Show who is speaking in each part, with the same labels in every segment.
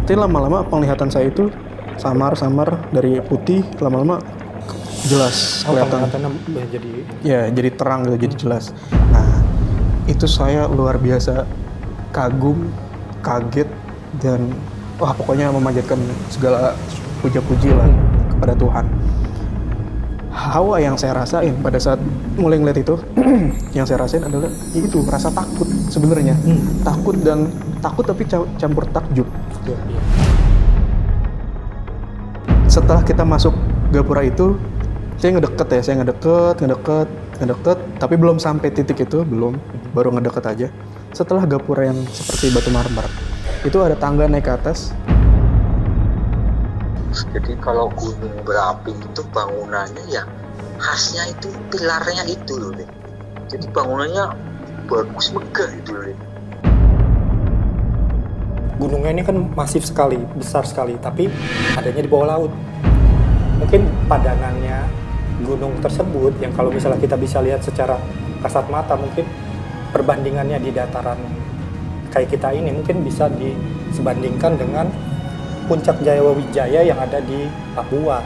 Speaker 1: Tapi lama-lama penglihatan saya itu samar-samar dari putih, lama-lama jelas kelihatan.
Speaker 2: Penglihatannya jadi
Speaker 1: Ya, jadi terang gitu, jadi jelas. Nah, itu saya luar biasa kagum, kaget, dan wah pokoknya memanjatkan segala puja-puji lah kepada Tuhan. Hawa yang saya rasain pada saat mulai ngeliat itu, yang saya rasain adalah itu rasa takut sebenarnya. Takut tapi campur takjub. Setelah kita masuk gapura itu, saya ngedeket, tapi belum sampai titik itu, baru ngedeket aja. Setelah gapura yang seperti batu marmer, itu ada tangga naik ke atas.
Speaker 3: Jadi kalau gunung berapi itu bangunannya ya khasnya itu pilarnya itu loh, Lin. Jadi bangunannya bagus, megah itu loh, Lin.
Speaker 2: gunungnya ini kan masif sekali, besar sekali, tapi adanya di bawah laut. Mungkin padanannya gunung tersebut yang kalau misalnya kita bisa lihat secara kasat mata, mungkin perbandingannya di dataran kayak kita ini mungkin bisa disebandingkan dengan puncak Jayawijaya yang ada di Papua.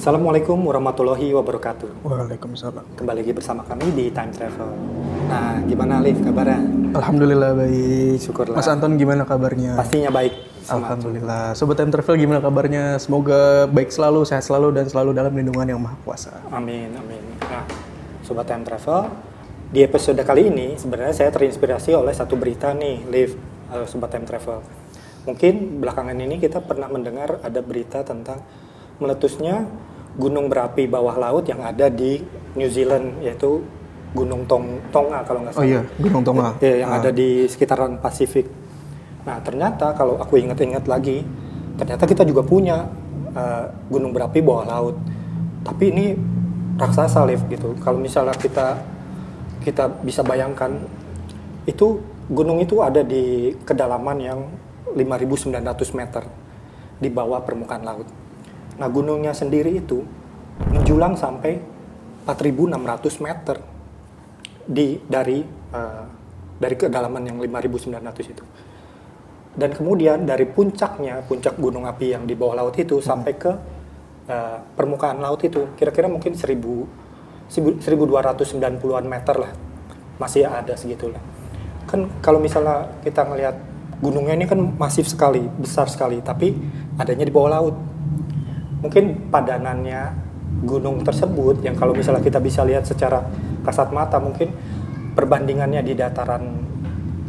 Speaker 2: Assalamualaikum warahmatullahi wabarakatuh.
Speaker 1: Waalaikumsalam.
Speaker 2: Kembali lagi bersama kami di Time Travel. Nah, gimana Alif kabarnya?
Speaker 1: Alhamdulillah baik.
Speaker 2: Syukurlah.
Speaker 1: Mas Anton gimana kabarnya?
Speaker 2: Pastinya baik.
Speaker 1: Alhamdulillah. Sobat Time Travel gimana kabarnya? Semoga baik selalu, sehat selalu, dan selalu dalam lindungan yang maha kuasa.
Speaker 2: Amin, amin. Nah, Sobat Time Travel, di episode kali ini sebenarnya saya terinspirasi oleh satu berita nih, Liv, Sobat Time Travel. Mungkin belakangan ini kita pernah mendengar ada berita tentang meletusnya gunung berapi bawah laut yang ada di New Zealand, yaitu Gunung Tonga kalau nggak salah.
Speaker 1: Oh iya, Gunung Tonga.
Speaker 2: Ya, yang ada di sekitaran Pasifik. Nah, ternyata kalau aku ingat-ingat lagi, ternyata kita juga punya gunung berapi bawah laut. Tapi ini raksasa, Liv, gitu. Kalau misalnya kita bisa bayangkan, itu gunung itu ada di kedalaman yang 5.900 meter di bawah permukaan laut. Nah, gunungnya sendiri itu menjulang sampai 4.600 meter dari kedalaman yang 5.900 itu. Dan kemudian dari puncak puncak gunung api yang di bawah laut itu sampai ke permukaan laut itu kira-kira mungkin 1.290-an meter lah. Masih ada segitulah. Kan kalau misalnya kita ngelihat gunungnya ini kan masif sekali, besar sekali, tapi adanya di bawah laut. Mungkin padanannya gunung tersebut yang kalau misalnya kita bisa lihat secara kasat mata, mungkin perbandingannya di dataran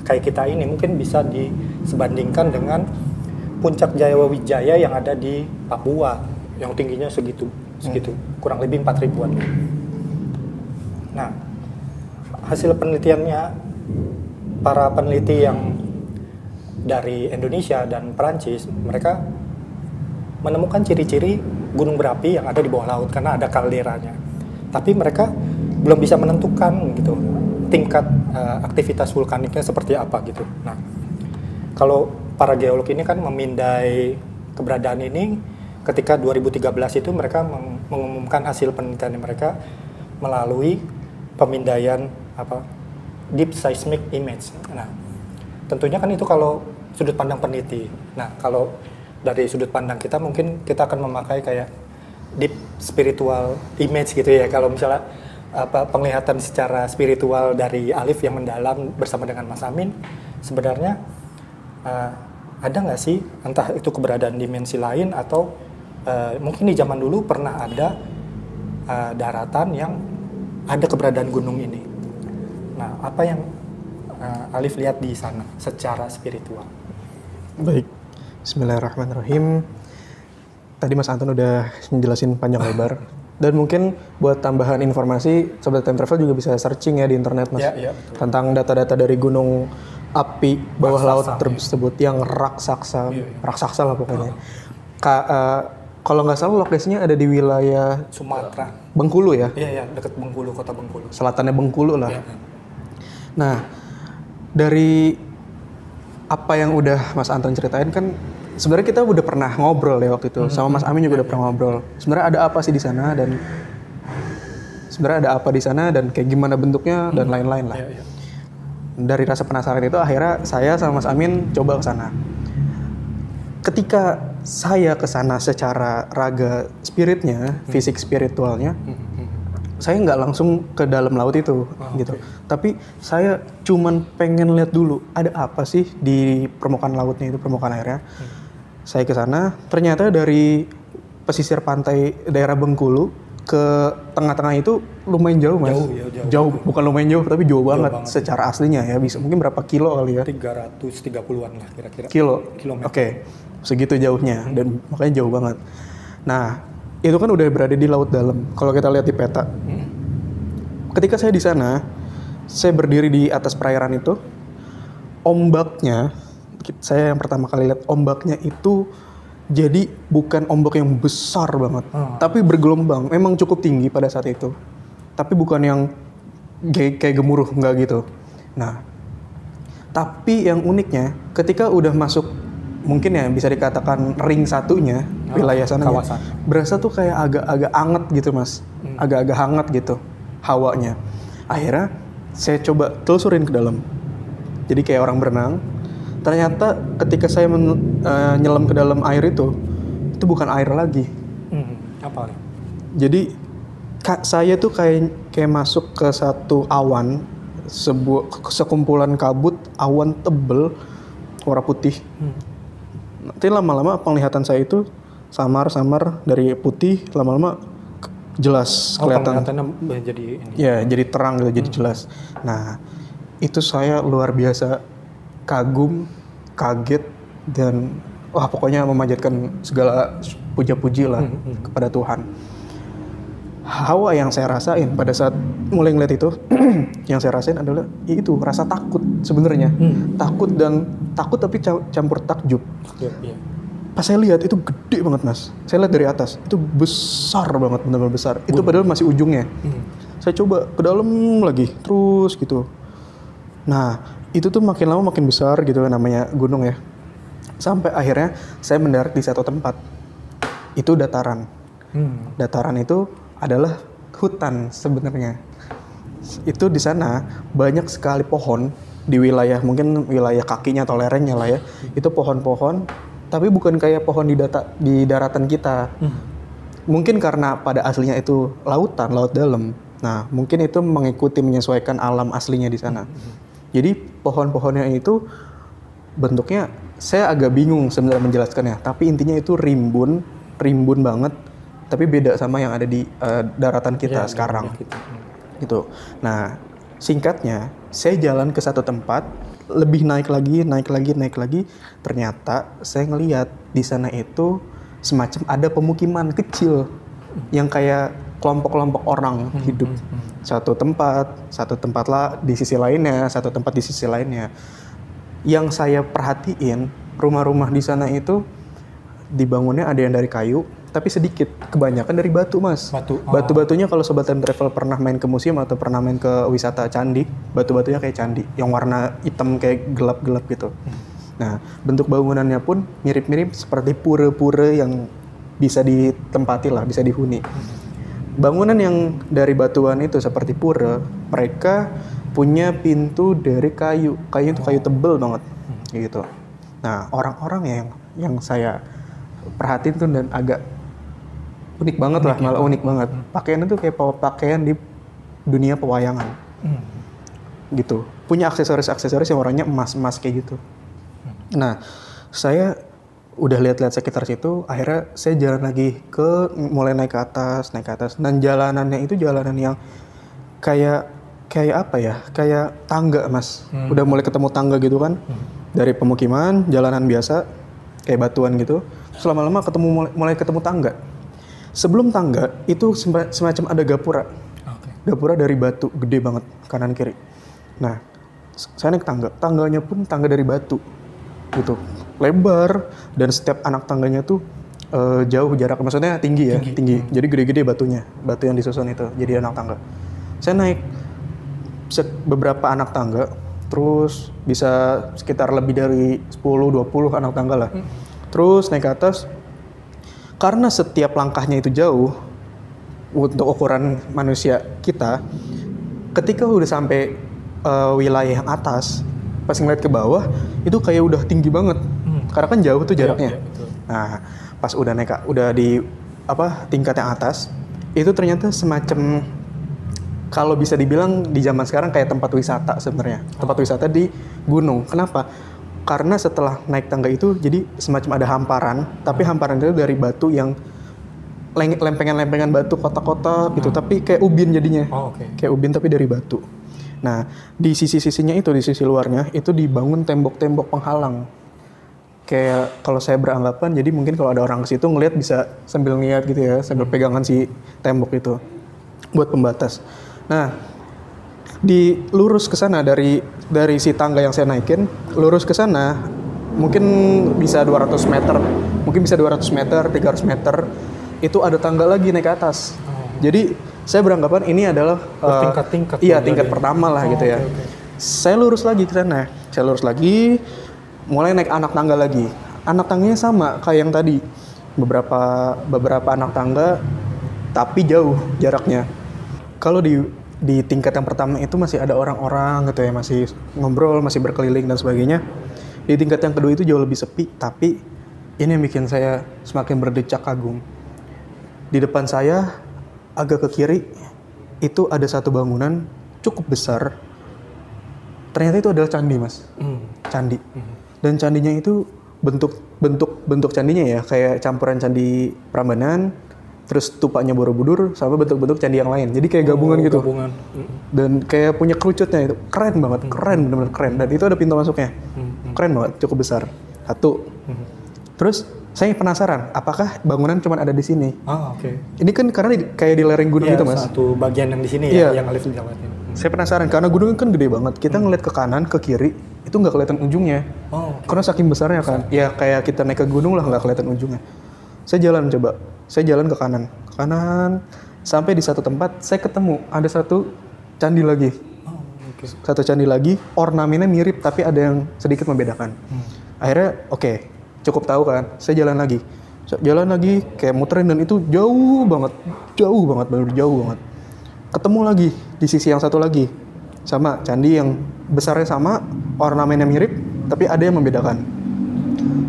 Speaker 2: kayak kita ini mungkin bisa disebandingkan dengan puncak Jayawijaya yang ada di Papua yang tingginya segitu kurang lebih 4.000-an. Nah, hasil penelitiannya para peneliti yang dari Indonesia dan Perancis, mereka menemukan ciri-ciri gunung berapi yang ada di bawah laut karena ada kalderanya. Tapi mereka belum bisa menentukan gitu tingkat aktivitas vulkaniknya seperti apa gitu. Nah, kalau para geolog ini kan memindai keberadaan ini ketika 2013 itu mereka mengumumkan hasil penelitian mereka melalui pemindaian deep seismic image. Nah, tentunya kan itu kalau sudut pandang peneliti. Nah, kalau dari sudut pandang kita mungkin kita akan memakai kayak deep spiritual image gitu ya. Kalau misalnya penglihatan secara spiritual dari Alif yang mendalam bersama dengan Mas Amin, sebenarnya ada nggak sih entah itu keberadaan dimensi lain atau mungkin di zaman dulu pernah ada daratan yang ada keberadaan gunung ini. Nah, apa yang Alif lihat di sana secara spiritual?
Speaker 1: Baik. Bismillahirrahmanirrahim. Tadi Mas Anton udah menjelasin panjang lebar. Dan mungkin buat tambahan informasi, Sobat Time Travel juga bisa searching ya di internet, Mas.
Speaker 2: Ya,
Speaker 1: tentang data-data dari gunung api bawah laut tersebut yang raksasa lah pokoknya. Kalau nggak salah lokasinya ada di wilayah
Speaker 2: Sumatera.
Speaker 1: Bengkulu ya,
Speaker 2: Iya, dekat Bengkulu, kota Bengkulu.
Speaker 1: selatannya Bengkulu lah.
Speaker 2: Iya.
Speaker 1: Nah, dari apa yang udah Mas Anton ceritain kan, sebenarnya kita udah pernah ngobrol ya waktu itu, sama Mas Amin juga udah pernah ngobrol. Sebenarnya ada apa sih di sana dan kayak gimana bentuknya dan lain-lain lah.
Speaker 2: Iya.
Speaker 1: Dari rasa penasaran itu akhirnya saya sama Mas Amin coba ke sana. Ketika saya ke sana secara raga spiritnya, fisik spiritualnya, saya nggak langsung ke dalam laut itu gitu. Tapi saya cuman pengen lihat dulu ada apa sih di permukaan lautnya itu, permukaan airnya. Saya ke sana, ternyata dari pesisir pantai daerah Bengkulu ke tengah-tengah itu lumayan jauh, Mas.
Speaker 2: Jauh.
Speaker 1: Bukan lumayan jauh, tapi jauh banget secara aslinya ya. Bisa mungkin berapa kilo kali ya?
Speaker 2: 330-an lah kira-kira.
Speaker 1: Kilometer. Oke. Segitu jauhnya dan makanya jauh banget. Nah, itu kan udah berada di laut dalam. Kalau kita lihat di peta. Ketika saya di sana, saya berdiri di atas perairan itu. Ombaknya, saya yang pertama kali lihat ombaknya itu jadi bukan ombak yang besar banget, tapi bergelombang. Memang cukup tinggi pada saat itu. Tapi bukan yang kayak gemuruh, enggak gitu. Nah, tapi yang uniknya ketika udah masuk, mungkin ya bisa dikatakan ring satunya, wilayah sana, berasa tuh kayak agak-agak anget gitu, Mas. Agak-agak hangat gitu hawanya. Akhirnya saya coba telusurin ke dalam. Jadi kayak orang berenang. Ternyata ketika saya nyelam ke dalam air itu bukan air lagi.
Speaker 2: Apa?
Speaker 1: Jadi saya tuh kayak masuk ke satu awan, sekumpulan kabut, awan tebel warna putih. Nanti lama-lama penglihatan saya itu samar-samar dari putih, lama-lama jelas kelihatan.
Speaker 2: Penglihatannya jadi ini.
Speaker 1: Ya, jadi terang gitu, jadi jelas. Nah, itu saya luar biasa kagum, kaget, dan pokoknya memanjatkan segala puja-puji lah kepada Tuhan. Hawa yang saya rasain pada saat mulai ngeliat itu, yang saya rasain adalah itu rasa takut sebenarnya. Takut tapi campur takjub.
Speaker 2: Iya.
Speaker 1: Pas saya lihat itu gede banget, Mas. Saya lihat dari atas, itu besar banget, benar-benar besar. Itu padahal masih ujungnya. Saya coba ke dalam lagi, terus gitu. Nah, itu tuh makin lama makin besar gitu, namanya gunung ya. Sampai akhirnya saya mendarat di satu tempat. Itu dataran. Dataran itu adalah hutan sebenarnya. Itu di sana banyak sekali pohon di wilayah, mungkin wilayah kakinya atau lerengnya lah ya. Itu pohon-pohon, tapi bukan kayak pohon di daratan kita. Mungkin karena pada aslinya itu lautan, laut dalam. Nah, mungkin itu mengikuti menyesuaikan alam aslinya di sana. Jadi pohon-pohonnya itu bentuknya saya agak bingung sebenarnya menjelaskannya, tapi intinya itu rimbun banget. Tapi beda sama yang ada di daratan kita sekarang. Gitu. Nah, singkatnya, saya jalan ke satu tempat, lebih naik lagi. Ternyata saya ngelihat di sana itu semacam ada pemukiman kecil yang kayak kelompok-kelompok orang hidup. Satu tempat lah di sisi lainnya, satu tempat di sisi lainnya. Yang saya perhatiin, rumah-rumah di sana itu dibangunnya ada yang dari kayu, tapi sedikit, kebanyakan dari batu, Mas. Batu-batunya kalau Sobat Time Travel pernah main ke museum atau pernah main ke wisata candi, batu-batunya kayak candi, yang warna hitam kayak gelap-gelap gitu. Nah, bentuk bangunannya pun mirip-mirip seperti pura-pura yang bisa ditempati lah, bisa dihuni. Bangunan yang dari batuan itu seperti pura, mereka punya pintu dari kayu itu kayu tebel banget, gitu. Nah, orang-orang yang saya perhatiin tuh dan agak unik banget lah, malah unik banget. Pakaiannya tuh kayak pakaian di dunia pewayangan, gitu. Punya aksesoris yang warnanya emas kayak gitu. Nah, saya udah lihat-lihat sekitar situ, akhirnya saya jalan lagi mulai naik ke atas, dan jalanannya itu jalanan yang kayak apa ya, kayak tangga, Mas. Udah mulai ketemu tangga gitu kan, dari pemukiman, jalanan biasa, kayak batuan gitu. Lama-lama mulai ketemu tangga. Sebelum tangga itu semacam ada gapura. Gapura dari batu gede banget kanan kiri. Nah, saya naik tangganya pun tangga dari batu gitu, lebar, dan setiap anak tangganya tuh Jauh jarak, maksudnya tinggi ya, tinggi. Jadi gede-gede batunya, batu yang disusun itu, jadi anak tangga. Saya naik beberapa anak tangga, terus bisa sekitar lebih dari 10-20 anak tangga lah. Terus naik ke atas, karena setiap langkahnya itu jauh, untuk ukuran manusia kita, ketika udah sampai wilayah yang atas, pas ngeliat ke bawah, itu kayak udah tinggi banget. Karena kan jauh tuh jaraknya. Nah, pas udah naik, udah di tingkat yang atas, itu ternyata semacam, kalau bisa dibilang di zaman sekarang kayak tempat wisata sebenarnya. Tempat wisata di gunung. Kenapa? Karena setelah naik tangga itu jadi semacam ada hamparan, tapi hamparan itu dari batu yang lempengan-lempengan batu kotak-kotak gitu, tapi kayak ubin jadinya. Kayak ubin tapi dari batu. Nah, di sisi-sisinya itu, di sisi luarnya itu dibangun tembok-tembok penghalang. Kayak kalau saya beranggapan, jadi mungkin kalau ada orang ke situ ngelihat bisa sambil ngeliat gitu ya, sambil pegangan si tembok itu buat pembatas. Nah, lurus ke sana dari si tangga yang saya naikin, lurus ke sana mungkin bisa 200 meter, mungkin bisa 200 meter, 300 meter, itu ada tangga lagi naik ke atas. Jadi saya beranggapan ini adalah
Speaker 2: tingkat-tingkat.
Speaker 1: Iya, tingkat pertama lah gitu ya. Saya lurus lagi ke sana. Saya lurus lagi, mulai naik anak tangga lagi. Anak tangganya sama kayak yang tadi. Beberapa anak tangga tapi jauh jaraknya. Kalau di tingkat yang pertama itu masih ada orang-orang gitu ya, masih ngobrol, masih berkeliling dan sebagainya. Di tingkat yang kedua itu jauh lebih sepi, tapi ini yang bikin saya semakin berdecak kagum. Di depan saya agak ke kiri itu ada satu bangunan cukup besar. Ternyata itu adalah candi, Mas. Candi. Dan candinya itu bentuk candinya ya kayak campuran candi Prambanan, terus tupanya Borobudur sama bentuk-bentuk candi yang lain. Jadi kayak gabungan gitu. Dan kayak punya kerucutnya itu. Keren banget, benar-benar keren. Dan itu ada pintu masuknya. Keren banget, cukup besar. Satu. Terus saya penasaran, apakah bangunan cuma ada di sini? Ini kan karena kayak di lereng gunung gitu, Mas.
Speaker 2: Satu bagian yang di sini ya, yang Alif lewatin.
Speaker 1: Saya penasaran karena gunungnya kan gede banget. Kita ngeliat ke kanan, ke kiri, itu nggak kelihatan ujungnya. Karena saking besarnya kan. Ya kayak kita naik ke gunung lah, nggak kelihatan ujungnya. Saya jalan ke kanan, sampai di satu tempat saya ketemu ada satu candi lagi. Satu candi lagi, ornamennya mirip tapi ada yang sedikit membedakan. Akhirnya cukup tahu kan. Saya jalan lagi kayak muterin, dan itu jauh banget, benar jauh banget. Ketemu lagi di sisi yang satu lagi, sama candi yang besarnya sama, ornamennya mirip, tapi ada yang membedakan.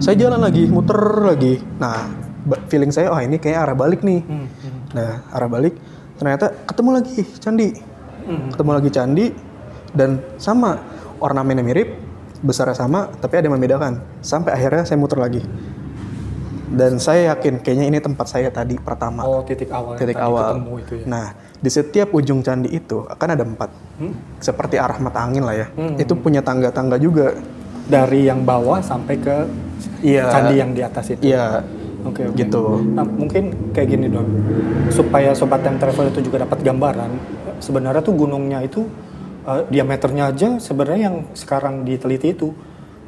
Speaker 1: Saya jalan lagi, muter lagi. Nah, feeling saya, ini kayak arah balik nih. Nah, arah balik, ternyata ketemu lagi candi, dan sama, ornamennya mirip, besarnya sama, tapi ada yang membedakan. Sampai akhirnya saya muter lagi. Dan saya yakin kayaknya ini tempat saya tadi pertama.
Speaker 2: Titik awal.
Speaker 1: Ketemu itu ya. Nah, di setiap ujung candi itu akan ada 4. Seperti arah mata angin lah ya. Itu punya tangga-tangga juga.
Speaker 2: Dari yang bawah sampai ke candi yang di atas itu.
Speaker 1: Iya.
Speaker 2: Oke.
Speaker 1: Gitu.
Speaker 2: Nah, mungkin kayak gini dong. Supaya Sobat Time Travel itu juga dapat gambaran. Sebenarnya tuh gunungnya itu diameternya aja sebenarnya yang sekarang diteliti itu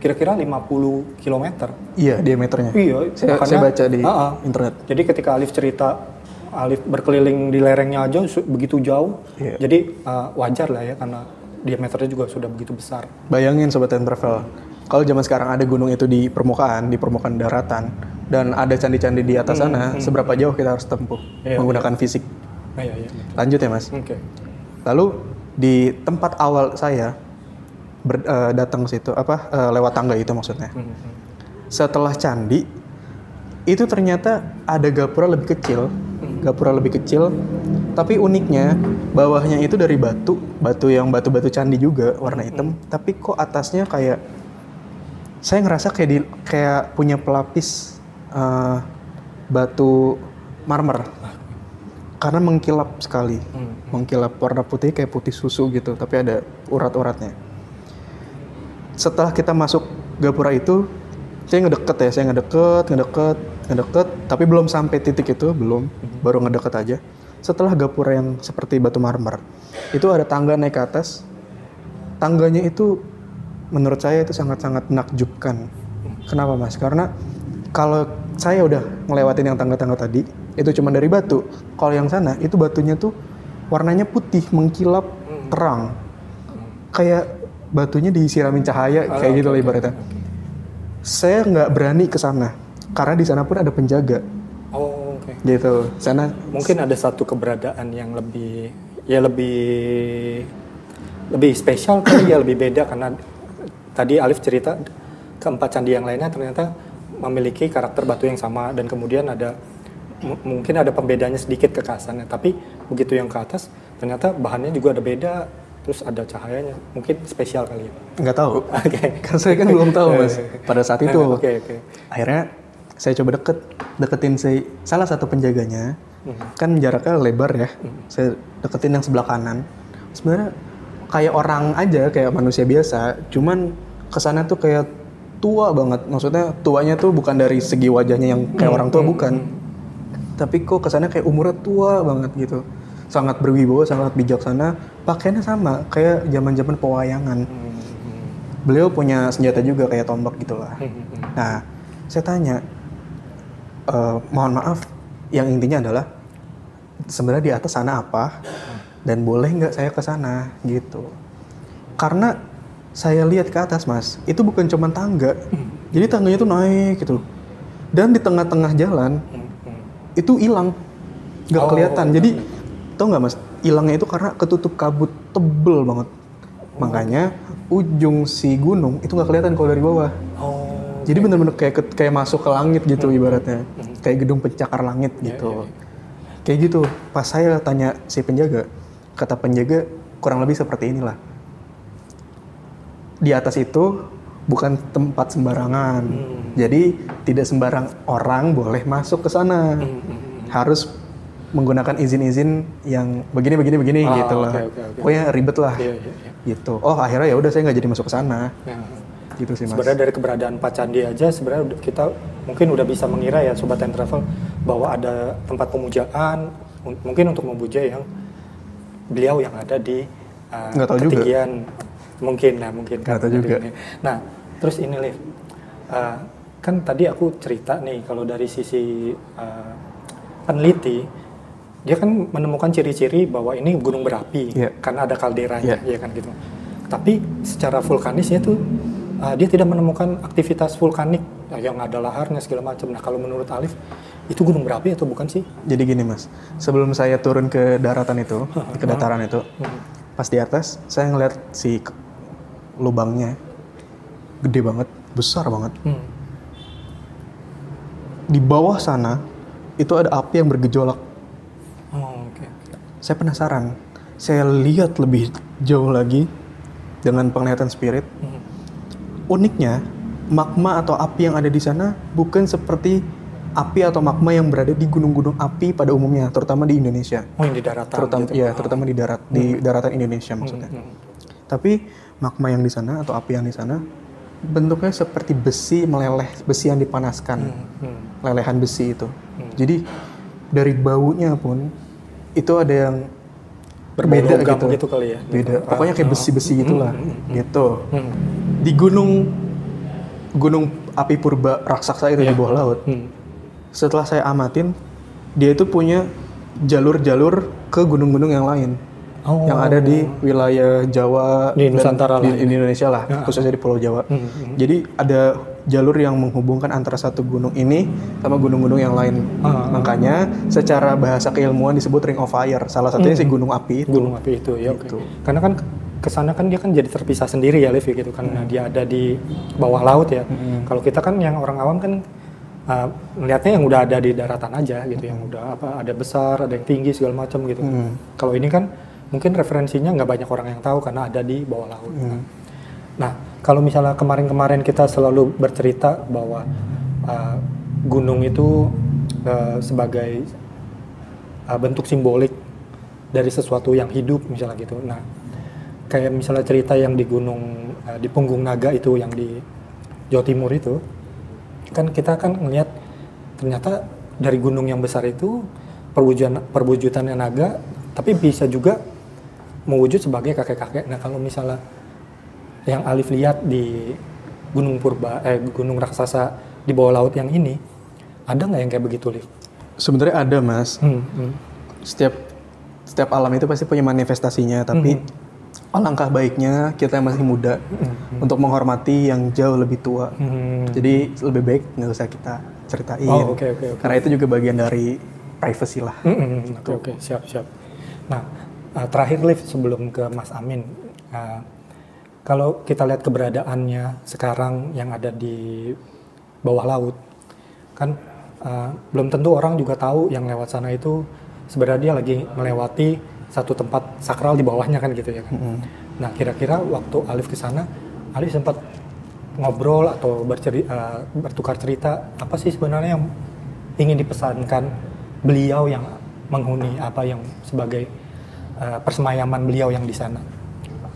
Speaker 2: kira-kira 50 km. Iya,
Speaker 1: diameternya.
Speaker 2: Iya,
Speaker 1: saya baca di internet.
Speaker 2: Jadi ketika Alif cerita, Alif berkeliling di lerengnya aja begitu jauh. Jadi wajar lah ya, karena diameternya juga sudah begitu besar.
Speaker 1: Bayangin Sobat Time Travel, kalau zaman sekarang ada gunung itu di permukaan daratan, dan ada candi-candi di atas sana, seberapa jauh kita harus tempuh menggunakan fisik. Lanjut ya, Mas. Lalu di tempat awal saya datang ke situ, lewat tangga itu maksudnya. Setelah candi, itu ternyata ada gapura lebih kecil, tapi uniknya bawahnya itu dari batu yang batu candi juga warna hitam, tapi kok atasnya kayak, saya ngerasa kayak punya pelapis batu marmer. Karena mengkilap sekali, mengkilap warna putih kayak putih susu gitu, tapi ada urat-uratnya. Setelah kita masuk gapura itu, saya ngedeket, tapi belum sampai titik itu, baru ngedeket aja. Setelah gapura yang seperti batu marmer, itu ada tangga naik ke atas. Tangganya itu, menurut saya itu sangat-sangat menakjubkan. Kenapa, Mas? Karena kalau saya udah ngelewatin yang tangga-tangga tadi, itu cuma dari batu. Kalau yang sana itu batunya tuh warnanya putih, mengkilap, terang. Kayak batunya disiramin cahaya kayak gitu lah ibaratnya. Saya nggak berani ke sana karena di sana pun ada penjaga.
Speaker 2: Oh, oke.
Speaker 1: Gitu. Sana
Speaker 2: Mungkin ada satu keberadaan yang lebih spesial kali ya, lebih beda karena tadi Alif cerita keempat candi yang lainnya ternyata memiliki karakter batu yang sama dan kemudian ada mungkin ada pembedanya sedikit kekhasannya, tapi begitu yang ke atas ternyata bahannya juga ada beda, terus ada cahayanya, mungkin spesial kali ya.
Speaker 1: nggak tahu.
Speaker 2: Oke.
Speaker 1: Kan saya kan belum tahu Mas pada saat itu.
Speaker 2: Oke.
Speaker 1: Akhirnya saya coba deketin salah satu penjaganya. Kan jaraknya lebar ya. Saya deketin yang sebelah kanan. Sebenarnya kayak orang aja, kayak manusia biasa, cuman kesana tuh kayak tua banget. Maksudnya tuanya tuh bukan dari segi wajahnya yang kayak orang tua, bukan. Tapi kok kesana kayak umurnya tua banget gitu. Sangat berwibawa, sangat bijaksana. Pakaiannya sama, kayak zaman-zaman pewayangan. Beliau punya senjata juga kayak tombak gitulah. Nah, saya tanya, mohon maaf, yang intinya adalah sebenarnya di atas sana apa dan boleh nggak saya ke sana gitu. Karena saya lihat ke atas Mas, itu bukan cuma tangga. Jadi tangganya tuh naik gitu. Dan di tengah-tengah jalan itu hilang, nggak kelihatan. Jadi tau nggak Mas, hilangnya itu karena ketutup kabut tebel banget. Makanya ujung si gunung itu nggak kelihatan kalau dari bawah. Jadi benar-benar kayak masuk ke langit gitu ibaratnya. Kayak gedung pencakar langit gitu. Kayak gitu. Pas saya tanya si penjaga, kata penjaga kurang lebih seperti inilah. Di atas itu bukan tempat sembarangan. Jadi tidak sembarang orang boleh masuk ke sana. Harus menggunakan izin-izin yang begini gitu lah.
Speaker 2: Okay.
Speaker 1: Pokoknya ribet lah.
Speaker 2: Iya.
Speaker 1: Gitu. Oh, akhirnya ya udah saya nggak jadi masuk ke sana. Gitu sih Mas.
Speaker 2: Sebenarnya dari keberadaan Pak Candi aja sebenarnya kita mungkin udah bisa mengira ya Sobat Time Travel bahwa ada tempat pemujaan mungkin untuk memuja yang beliau yang ada di ketinggian juga. mungkin
Speaker 1: nggak tahu juga.
Speaker 2: Nah terus ini Liv, kan tadi aku cerita nih kalau dari sisi peneliti dia kan menemukan ciri-ciri bahwa ini gunung berapi karena ada kalderanya ya kan gitu. Tapi secara vulkanisnya tuh dia tidak menemukan aktivitas vulkanik yang ada laharnya segala macam. Nah kalau menurut Alif itu gunung berapi atau bukan sih?
Speaker 1: Jadi gini Mas, sebelum saya turun ke daratan itu, ke dataran itu, pas di atas saya ngeliat si lubangnya gede banget, besar banget. Di bawah sana itu ada api yang bergejolak. Saya penasaran, saya lihat lebih jauh lagi dengan penglihatan spirit. Uniknya, magma atau api yang ada di sana bukan seperti api atau magma yang berada di gunung-gunung api pada umumnya, terutama di Indonesia.
Speaker 2: Oh, yang di daratan.
Speaker 1: Terutama di daratan Indonesia maksudnya. Tapi magma yang di sana atau api yang di sana bentuknya seperti besi meleleh, besi yang dipanaskan, lelehan besi itu. Jadi dari baunya pun itu ada yang berbeda gitu
Speaker 2: kali ya.
Speaker 1: Beda. Pokoknya kayak besi-besi gitulah. Gitu. Di gunung api purba raksasa itu di bawah laut. Setelah saya amatin, dia itu punya jalur-jalur ke gunung-gunung yang lain. Yang ada di wilayah Jawa
Speaker 2: di Nusantara
Speaker 1: di Indonesia lah, khususnya di Pulau Jawa. Jadi ada jalur yang menghubungkan antara satu gunung ini sama gunung-gunung yang lain. Makanya secara bahasa keilmuan disebut Ring of Fire. Salah satunya si gunung api itu.
Speaker 2: Gunung api itu ya. Gitu. Karena kan kesana kan dia kan jadi terpisah sendiri ya Liv gitu karena dia ada di bawah laut ya. Kalau kita kan yang orang awam kan melihatnya yang udah ada di daratan aja gitu, yang udah ada besar, ada yang tinggi segala macam gitu. Kalau ini kan mungkin referensinya nggak banyak orang yang tahu karena ada di bawah laut. Nah, kalau misalnya kemarin-kemarin kita selalu bercerita bahwa gunung itu sebagai bentuk simbolik dari sesuatu yang hidup misalnya gitu. Nah, kayak misalnya cerita yang di gunung di Punggung Naga itu yang di Jawa Timur itu, kan kita kan ngelihat ternyata dari gunung yang besar itu perwujudannya naga, tapi bisa juga mewujud sebagai kakek-kakek. Nah kalau misalnya yang Alif lihat di gunung raksasa di bawah laut yang ini, Ada nggak yang kayak begitu, Liv?
Speaker 1: Sebenarnya ada, Mas. Setiap alam itu pasti punya manifestasinya, tapi alangkah baiknya kita yang masih muda untuk menghormati yang jauh lebih tua. Jadi lebih baik nggak usah kita ceritain.
Speaker 2: Oke.
Speaker 1: Karena itu juga bagian dari privacy lah.
Speaker 2: Oke, siap. Nah, terakhir Liv sebelum ke Mas Amin, kalau kita lihat keberadaannya sekarang yang ada di bawah laut, kan belum tentu orang juga tahu yang lewat sana itu sebenarnya dia lagi melewati satu tempat sakral di bawahnya kan gitu ya kan. Nah, kira-kira waktu Alif ke sana, Alif sempat ngobrol atau bertukar cerita apa sih sebenarnya yang ingin dipesankan beliau yang menghuni apa yang sebagai persemayaman beliau yang di sana.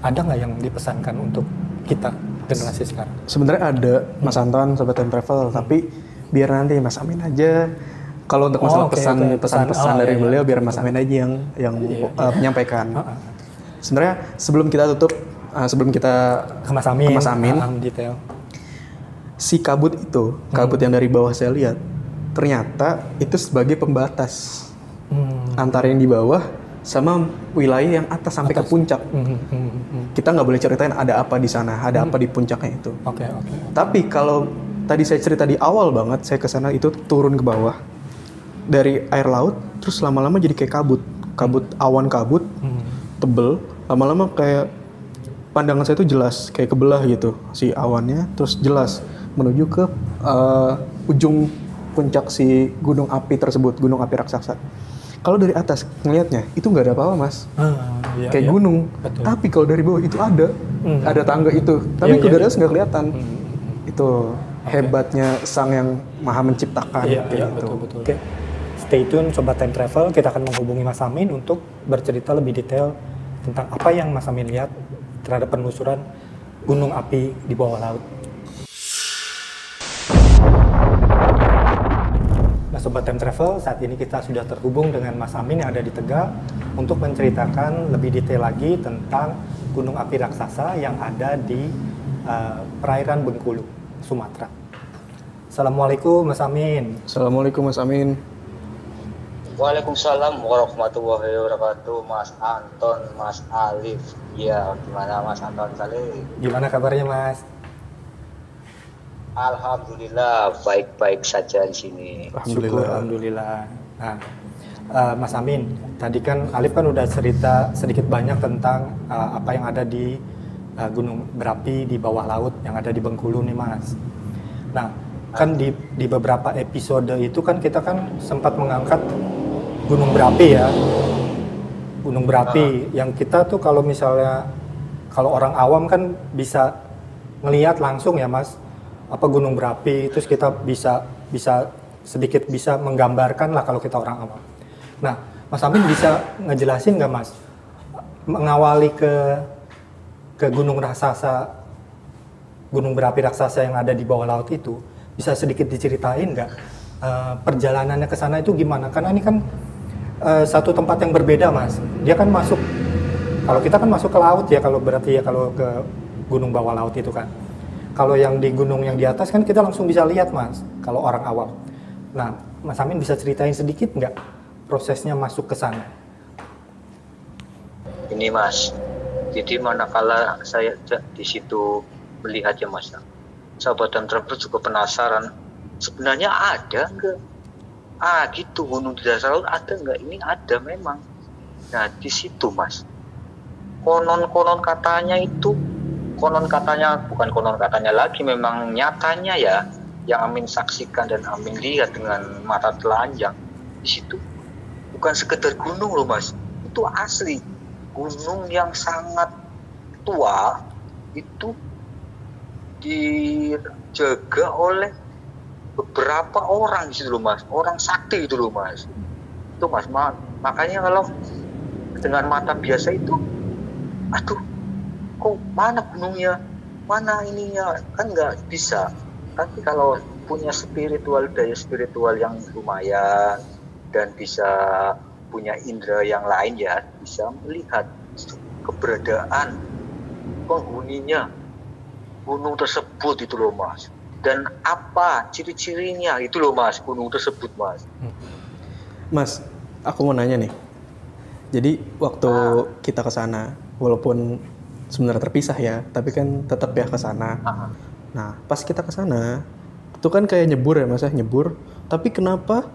Speaker 2: Ada nggak yang dipesankan untuk kita generasi sekarang?
Speaker 1: Sebenarnya ada, Mas Anton, Sobat Time Travel, tapi biar nanti Mas Amin aja. Kalau untuk masalah pesan-pesan dari beliau, biar Mas Amin aja yang menyampaikan. Sebenarnya sebelum kita tutup, sebelum kita
Speaker 2: ke Mas Amin, detail.
Speaker 1: Si kabut itu, kabut yang dari bawah saya lihat, ternyata itu sebagai pembatas antara yang di bawah sama wilayah yang atas sampai ke puncak. Kita nggak boleh ceritain ada apa di sana, ada apa di puncaknya itu. Tapi kalau tadi saya cerita di awal banget, saya ke sana itu turun ke bawah dari air laut, terus lama-lama jadi kayak awan kabut, tebel, lama-lama kayak pandangan saya itu jelas, kayak kebelah gitu si awannya, terus jelas menuju ke ujung puncak si gunung api tersebut, gunung api raksasa. Kalau dari atas ngelihatnya itu nggak ada apa-apa, Mas, kayak gunung. Betul. Tapi kalau dari bawah itu ada tangga itu, tapi ke atas nggak kelihatan. Itu hebatnya sang yang maha menciptakan.
Speaker 2: Betul. Oke. Stay tune Sobat Time Travel, kita akan menghubungi Mas Amin untuk bercerita lebih detail tentang apa yang Mas Amin lihat terhadap penelusuran gunung api di bawah laut. Nah, Sobat Time Travel, saat ini kita sudah terhubung dengan Mas Amin yang ada di Tegal untuk menceritakan lebih detail lagi tentang gunung api raksasa yang ada di perairan Bengkulu, Sumatera. Assalamualaikum Mas Amin.
Speaker 1: Assalamualaikum Mas Amin.
Speaker 3: Waalaikumsalam warahmatullahi wabarakatuh, Mas Anton, Mas Alif. Ya, gimana Mas Anton kali?
Speaker 2: Gimana kabarnya, Mas?
Speaker 3: Alhamdulillah, baik-baik saja di sini.
Speaker 2: Alhamdulillah. Nah, Mas Amin, tadi kan Alif kan udah cerita sedikit banyak tentang apa yang ada di gunung berapi di bawah laut yang ada di Bengkulu nih, Mas. Nah, kan di beberapa episode itu kan kita kan sempat mengangkat gunung berapi ya. Gunung berapi yang kita tuh kalau misalnya kalau orang awam kan bisa ngelihat langsung ya, Mas, apa gunung berapi, terus kita bisa sedikit bisa menggambarkan lah kalau kita orang awam. Nah, Mas Amin bisa ngejelasin nggak, Mas, mengawali ke gunung raksasa, gunung berapi raksasa yang ada di bawah laut itu, bisa sedikit diceritain nggak perjalanannya ke sana itu gimana? Karena ini kan satu tempat yang berbeda, Mas. Dia kan masuk, kalau kita kan masuk ke laut ya, kalau berarti ya kalau ke gunung bawah laut itu kan. Kalau yang di gunung yang di atas kan kita langsung bisa lihat, Mas, kalau orang awam. Nah, Mas Amin bisa ceritain sedikit nggak prosesnya masuk ke sana?
Speaker 3: Ini, Mas, jadi manakala saya di situ melihat ya, Mas, Sobat Time Travel juga penasaran, sebenarnya ada nggak? Gitu, gunung di dasar laut ada nggak? Ini ada memang. Nah, di situ, Mas, konon katanya itu, bukan konon katanya lagi, memang nyatanya ya, yang Amin saksikan dan Amin lihat dengan mata telanjang, di situ bukan sekedar gunung loh, Mas, itu asli gunung yang sangat tua, itu dijaga oleh beberapa orang di situ loh, Mas, orang sakti itu loh, Mas. Itu, Mas, makanya kalau dengan mata biasa itu, aduh, kok mana gunungnya, mana ininya, kan nggak bisa. Tapi kalau punya daya spiritual yang lumayan dan bisa punya indera yang lain ya, bisa melihat keberadaan penghuninya gunung tersebut itu loh, Mas. dan apa ciri-cirinya itu loh Mas, gunung tersebut Mas.
Speaker 1: Mas, aku mau nanya nih. Jadi waktu kita ke sana, walaupun sebenarnya terpisah ya, tapi kan tetap ya ke sana. Nah, pas kita ke sana, itu kan kayak nyebur ya Mas ya, nyebur. Tapi kenapa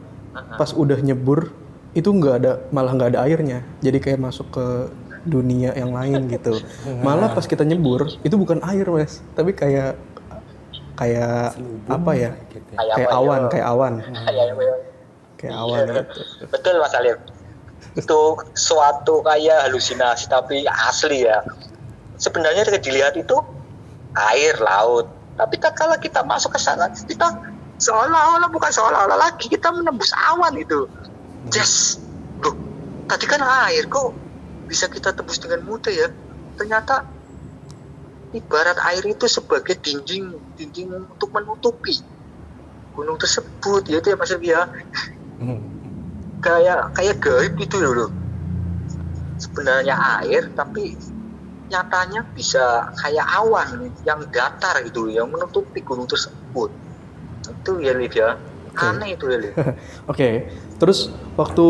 Speaker 1: pas udah nyebur itu malah nggak ada airnya. Jadi kayak masuk ke dunia yang lain gitu. Malah pas kita nyebur itu bukan air Mas, tapi kayak apa ya? Kayak awan. Kayak awan gitu.
Speaker 3: Betul Mas Alif. Itu suatu kayak halusinasi tapi asli ya. Sebenarnya ketika dilihat itu air laut, tapi kalau kita masuk ke sana kita seolah-olah lagi kita menembus awan itu. Yes, loh, tadi kan air kok bisa kita tembus dengan mudah ya. Ternyata ibarat air itu sebagai dinding untuk menutupi gunung tersebut, ya itu ya Mas ya. Kayak gaib gitu loh. Sebenarnya air tapi nyatanya bisa kayak awan yang datar gitu yang menutupi gunung tersebut. Itu ya Liv ya. Aneh itu ya Liv.
Speaker 1: Oke. Terus waktu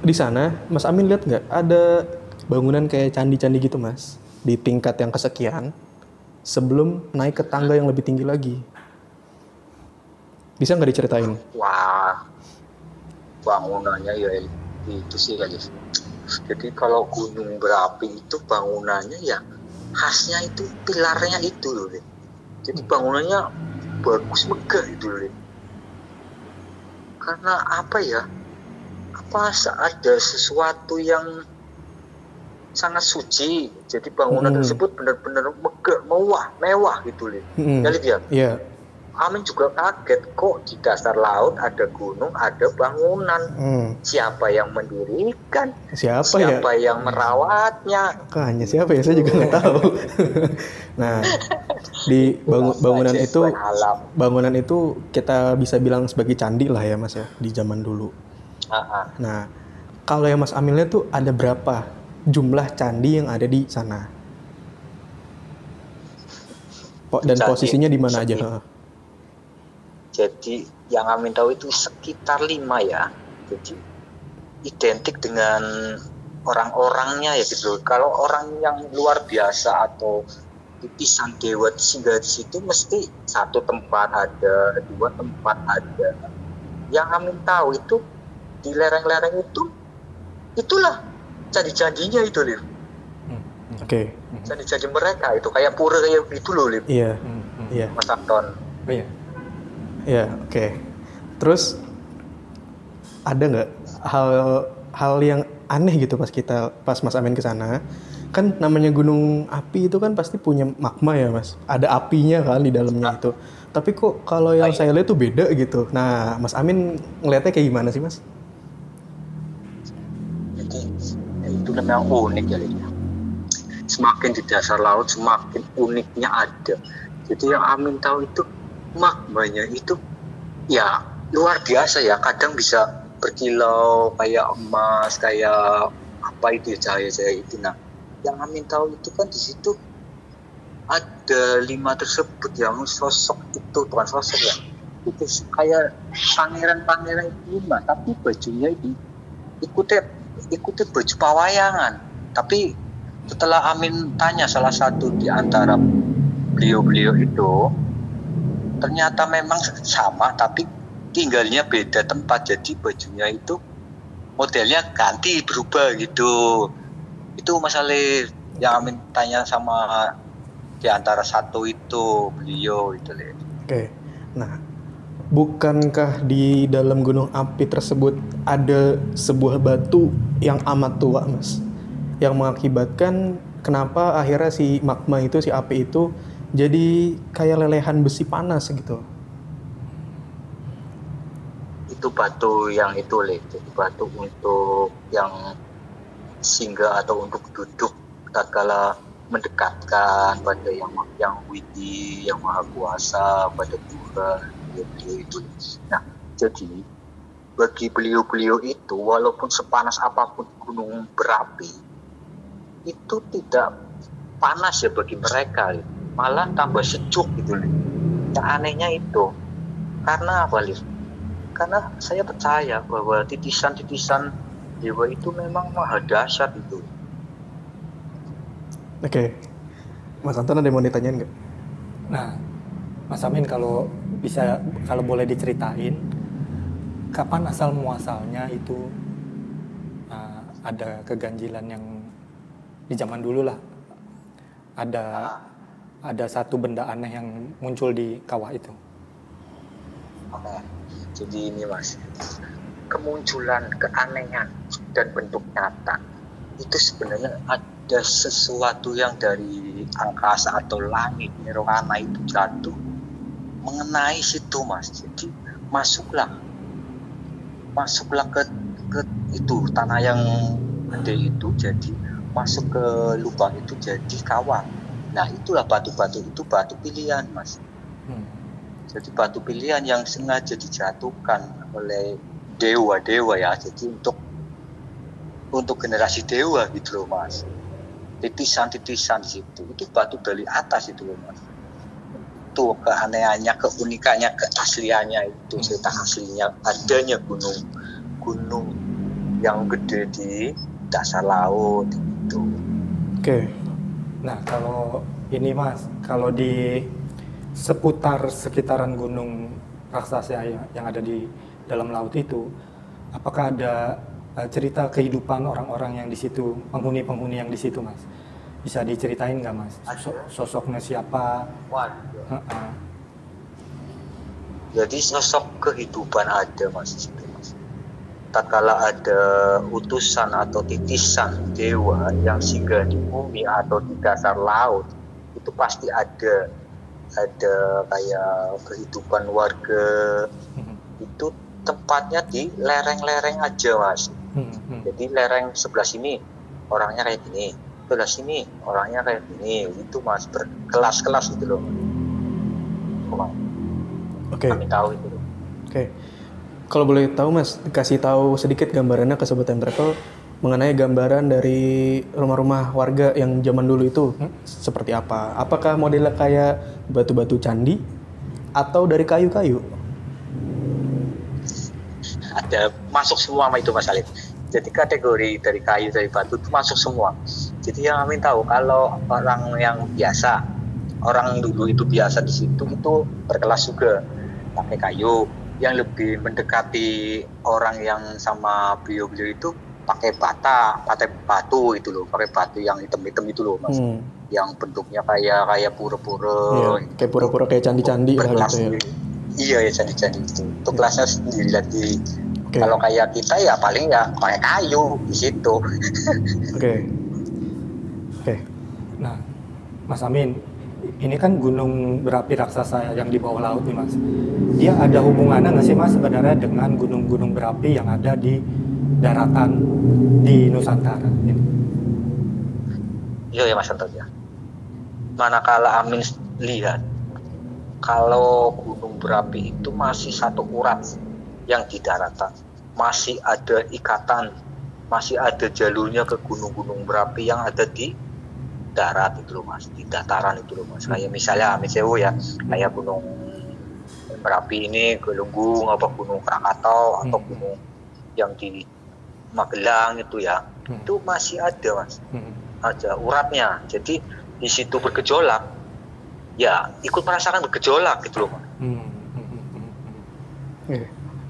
Speaker 1: di sana Mas Amin lihat nggak ada bangunan kayak candi-candi gitu Mas di tingkat yang kesekian sebelum naik ke tangga yang lebih tinggi lagi? Bisa nggak diceritain?
Speaker 3: Wah, bangunannya ya itu sih ya Liv. Jadi kalau gunung berapi itu bangunannya ya khasnya itu pilarnya itu loh. Jadi bangunannya bagus megah itu loh. Karena apa ya? Apa ada sesuatu yang sangat suci. Jadi bangunan tersebut benar-benar megah, mewah gitu loh. Ya Liv ya?
Speaker 1: Iya.
Speaker 3: Amin juga kaget kok di dasar laut ada gunung, ada bangunan. Siapa yang mendirikan? Siapa yang merawatnya?
Speaker 1: Hanya siapa ya? Saya juga nggak tahu. Nah, di bangunan itu kita bisa bilang sebagai candi lah ya Mas ya di zaman dulu. Nah, kalau yang Mas Amin lihat tuh ada berapa jumlah candi yang ada di sana? Dan candi, posisinya di mana aja?
Speaker 3: Jadi yang Amin tahu itu sekitar 5 ya. Jadi identik dengan orang-orangnya ya gitu. Kalau orang yang luar biasa atau titisan dewa singgah di situ mesti satu tempat ada, 2 tempat ada. Yang Amin tahu itu di lereng-lereng itu itulah candi-candinya itu Liv.
Speaker 1: Oke.
Speaker 3: Candi-candi mereka itu kayak pura kayak itu loh Liv.
Speaker 1: Iya. Iya.
Speaker 3: Mas Anton.
Speaker 1: Iya. Ya, oke. Terus ada nggak hal yang aneh gitu pas Mas Amin ke sana? Kan namanya gunung api itu kan pasti punya magma ya Mas. Ada apinya kan di dalamnya itu. Tapi kok kalau yang saya lihat tuh beda gitu. Nah, Mas Amin ngeliatnya kayak gimana sih Mas?
Speaker 3: Jadi itu memang unik ya Liv. Semakin di dasar laut semakin uniknya ada. Jadi yang Amin tahu itu magmanya itu ya luar biasa ya, kadang bisa berkilau kayak emas, kayak apa itu cahaya-cahaya itu. Nah, yang Amin tahu itu kan di situ ada 5 tersebut yang sosok itu bukan sosok ya, itu kayak pangeran-pangeran 5 tapi bajunya itu ikuti baju pawayangan. Tapi setelah Amin tanya salah satu di antara beliau-beliau itu, ternyata memang sama tapi tinggalnya beda tempat, jadi bajunya itu modelnya ganti berubah gitu. Itu masalah yang Amin tanya sama di antara satu itu beliau itu.
Speaker 1: Oke. Nah, bukankah di dalam gunung api tersebut ada sebuah batu yang amat tua Mas, yang mengakibatkan kenapa akhirnya si magma itu, si api itu jadi kayak lelehan besi panas gitu?
Speaker 3: Itu batu yang itu itu batu untuk yang singgah atau untuk duduk tatkala mendekatkan pada yang widi, yang maha kuasa, pada Tuhan, beliau itu. Nah, jadi bagi beliau-beliau itu walaupun sepanas apapun gunung berapi itu tidak panas ya bagi mereka, malah tambah sejuk gitu. Yang anehnya itu, karena apa, Liv? Karena saya percaya bahwa titisan-titisan dewa itu memang maha dahsyat itu.
Speaker 1: Oke. Mas Anton ada yang mau ditanyain nggak?
Speaker 2: Nah, Mas Amin kalau boleh diceritain, kapan asal muasalnya itu ada keganjilan yang di zaman dulu lah, ada satu benda aneh yang muncul di kawah itu.
Speaker 3: Oke. Jadi ini Mas, kemunculan keanehan dan bentuk nyata itu sebenarnya ada sesuatu yang dari angkasa atau langit nirwana itu jatuh mengenai situ Mas. Jadi masuklah ke itu tanah yang gede itu, jadi masuk ke lubang itu jadi kawah. Nah itulah batu-batu itu batu pilihan Mas. Jadi batu pilihan yang sengaja dijatuhkan oleh dewa-dewa ya. Jadi untuk generasi dewa gitu loh Mas. Titisan-titisan di situ. Itu batu dari atas itu loh Mas. Itu keanehannya, keunikannya, keasliannya itu cerita aslinya adanya gunung yang gede di dasar laut itu.
Speaker 2: Oke. Nah kalau ini Mas, kalau di sekitaran gunung raksasa yang ada di dalam laut itu, apakah ada cerita kehidupan orang-orang yang di situ, penghuni-penghuni yang di situ Mas? Bisa diceritain nggak Mas? Sosoknya siapa?
Speaker 3: Jadi sosok kehidupan ada Mas di situ Mas. Tatkala ada utusan atau titisan dewa yang singgah di bumi atau di dasar laut, itu pasti ada kayak kehidupan warga. Itu tempatnya di lereng-lereng aja Mas. Jadi lereng sebelah sini orangnya kayak gini, sebelah sini orangnya kayak gini, itu Mas, berkelas-kelas gitu loh.
Speaker 1: Oke.
Speaker 3: Kami tahu itu.
Speaker 1: Oke. Kalau boleh tahu Mas, kasih tahu sedikit gambarannya ke Sobat Time Travel mengenai gambaran dari rumah-rumah warga yang zaman dulu itu seperti apa? Apakah modelnya kayak batu-batu candi atau dari kayu-kayu?
Speaker 3: Ada masuk semua itu Mas Alif. Jadi kategori dari kayu, dari batu itu masuk semua. Jadi yang kami tahu kalau orang yang biasa, orang dulu itu biasa di situ itu berkelas juga pakai kayu. Yang lebih mendekati orang yang sama beliau-beliau itu pakai batu itu loh, pakai batu yang hitam-hitam itu loh Mas. Yang bentuknya kayak pura-pura.
Speaker 1: Iya, kayak pura-pura kayak candi-candi lah gitu ya.
Speaker 3: Iya ya, candi-candi itu. Itu kelasnya sendiri lagi. Kalau kayak kita ya paling ya pakai kayu di situ. Oke.
Speaker 2: Nah, Mas Amin, ini kan gunung berapi raksasa yang di bawah laut nih Mas. Dia ada hubungannya nggak sih Mas sebenarnya dengan gunung-gunung berapi yang ada di daratan di Nusantara ini?
Speaker 3: Iya ya Mas Anton ya. Manakala Amin lihat kalau gunung berapi itu masih satu urat yang di daratan, masih ada ikatan, masih ada jalurnya ke gunung-gunung berapi yang ada di darat itu loh Mas, di dataran itu loh Mas. Kayak misalnya Amin Sewu ya, kayak gunung berapi ini Gelunggung, apa gunung Krakatau atau gunung yang di Magelang itu ya, itu masih ada Mas, ada uratnya. Jadi di situ bergejolak, ya ikut merasakan bergejolak gitu loh Mas.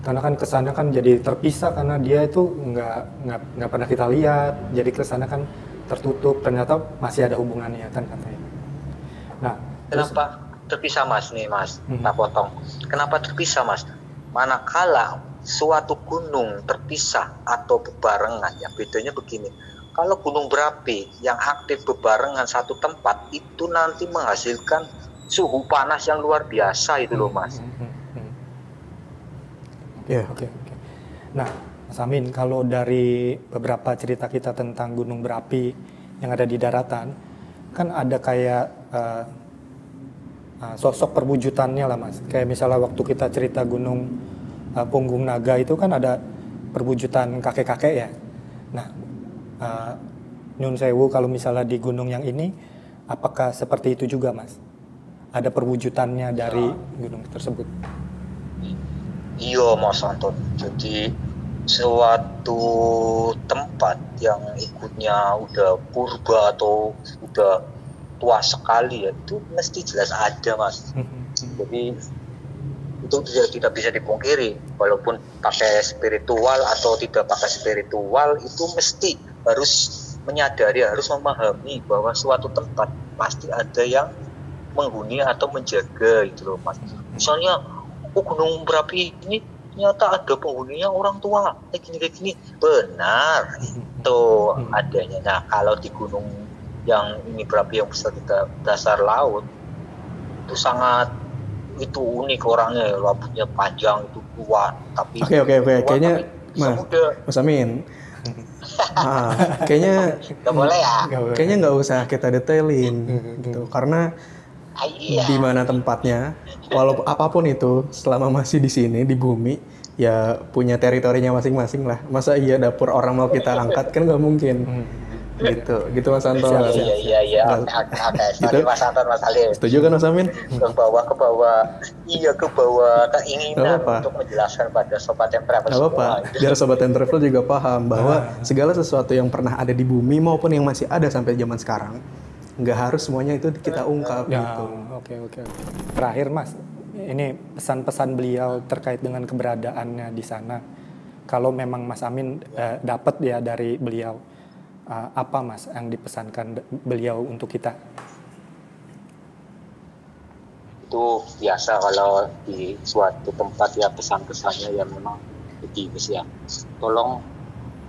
Speaker 2: Karena kan kesannya kan jadi terpisah karena dia itu nggak pernah kita lihat, jadi kesannya kan tertutup, ternyata masih ada hubungannya kan katanya. Nah,
Speaker 3: kenapa terpisah Mas nih Mas? Tak potong. Kenapa terpisah Mas? Manakala suatu gunung terpisah atau bebarengan, ya bedanya begini. Kalau gunung berapi yang aktif bebarengan satu tempat itu nanti menghasilkan suhu panas yang luar biasa itu loh Mas.
Speaker 2: Oke. Nah, Mas Amin, kalau dari beberapa cerita kita tentang gunung berapi yang ada di daratan, kan ada kayak sosok perwujudannya lah Mas. Kayak misalnya waktu kita cerita gunung Punggung Naga itu kan ada perwujudan kakek-kakek ya. Nah, Nyun Sewu kalau misalnya di gunung yang ini, apakah seperti itu juga Mas? ada perwujudannya dari gunung tersebut.
Speaker 3: Iya Mas Anton, jadi suatu tempat yang ikutnya udah purba atau udah tua sekali ya, itu mesti jelas ada Mas. Jadi itu tidak bisa dipungkiri, walaupun pakai spiritual atau tidak pakai spiritual, itu mesti harus menyadari, harus memahami bahwa suatu tempat pasti ada yang menghuni atau menjaga itu loh Mas. Misalnya gunung berapi ini ternyata ada penghuninya orang tua kayak gini benar itu adanya. Nah kalau di gunung yang ini berapi yang besar di dasar laut itu sangat itu unik orangnya, rambutnya panjang itu kuat tapi
Speaker 1: oke kayaknya Mas Amin kayaknya
Speaker 3: nggak boleh ya,
Speaker 1: kayaknya nggak usah kita detailin gitu karena di mana tempatnya, walaupun apapun itu, selama masih di sini di bumi, ya punya teritorinya masing-masing lah. Masa iya dapur orang mau kita angkat kan nggak mungkin. Gitu Mas Anton.
Speaker 3: Iya. Oke. Sorry Mas Anton, Mas Ali.
Speaker 1: Setuju kan Mas Amin?
Speaker 3: Ke bawah keinginan untuk menjelaskan pada sobat yang travel semua.
Speaker 1: Biar sobat yang travel juga paham bahwa segala sesuatu yang pernah ada di bumi maupun yang masih ada sampai zaman sekarang, nggak harus semuanya itu kita ungkap gitu.
Speaker 2: Oke. Terakhir Mas, ini pesan-pesan beliau terkait dengan keberadaannya di sana. Kalau memang Mas Amin dapat ya dari beliau, apa Mas yang dipesankan beliau untuk kita?
Speaker 3: Itu biasa kalau di suatu tempat ya pesan-pesannya yang memang begini ya. Tolong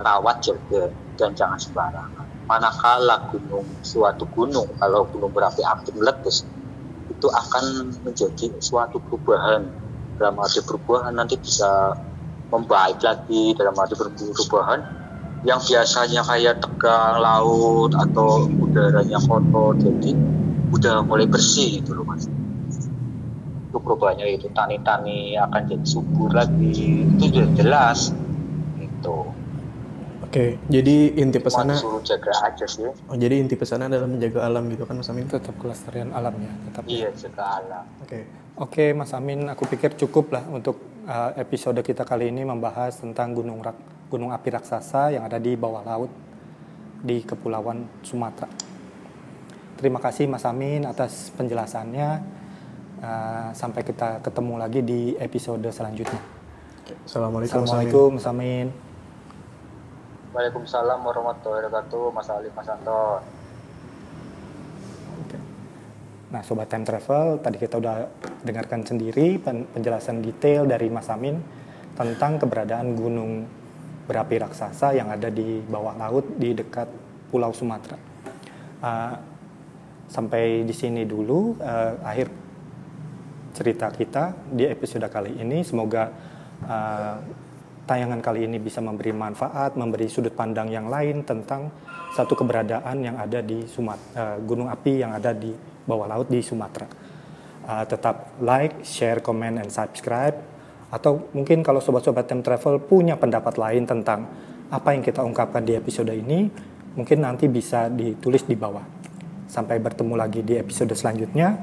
Speaker 3: rawat jaga dan jangan sembarangan. Manakala suatu gunung, kalau gunung berapi aktif meletus, itu akan menjadi suatu perubahan. Dalam arti perubahan nanti bisa membaik lagi, dalam arti perubahan yang biasanya kayak tegang laut atau udaranya kotor, jadi udah mulai bersih gitu loh Mas. Itu perubahannya itu tani-tani akan jadi subur lagi, itu sudah jelas gitu.
Speaker 1: Oke, jadi inti pesannya
Speaker 3: suruh jaga aja sih.
Speaker 1: Oh, jadi inti pesannya adalah menjaga alam gitu kan Mas Amin?
Speaker 2: Tetap kelestarian alam ya, tetap.
Speaker 3: Iya, jaga alam.
Speaker 2: Oke Mas Amin, aku pikir cukup lah untuk episode kita kali ini membahas tentang gunung api raksasa yang ada di bawah laut di Kepulauan Sumatera. Terima kasih Mas Amin atas penjelasannya. Sampai kita ketemu lagi di episode selanjutnya.
Speaker 1: Assalamualaikum
Speaker 2: Mas Amin.
Speaker 3: Waalaikumsalam warahmatullahi wabarakatuh, Mas Ali, Mas Anton.
Speaker 2: Nah, Sobat Time Travel, tadi kita udah dengarkan sendiri penjelasan detail dari Mas Amin tentang keberadaan gunung berapi raksasa yang ada di bawah laut di dekat Pulau Sumatera. Sampai di sini dulu akhir cerita kita di episode kali ini. Semoga tayangan kali ini bisa memberi manfaat, memberi sudut pandang yang lain tentang satu keberadaan yang ada di gunung api yang ada di bawah laut di Sumatera. Tetap like, share, comment, and subscribe. Atau mungkin kalau sobat-sobat Time Travel punya pendapat lain tentang apa yang kita ungkapkan di episode ini, mungkin nanti bisa ditulis di bawah. Sampai bertemu lagi di episode selanjutnya.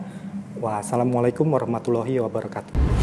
Speaker 2: Wassalamualaikum warahmatullahi wabarakatuh.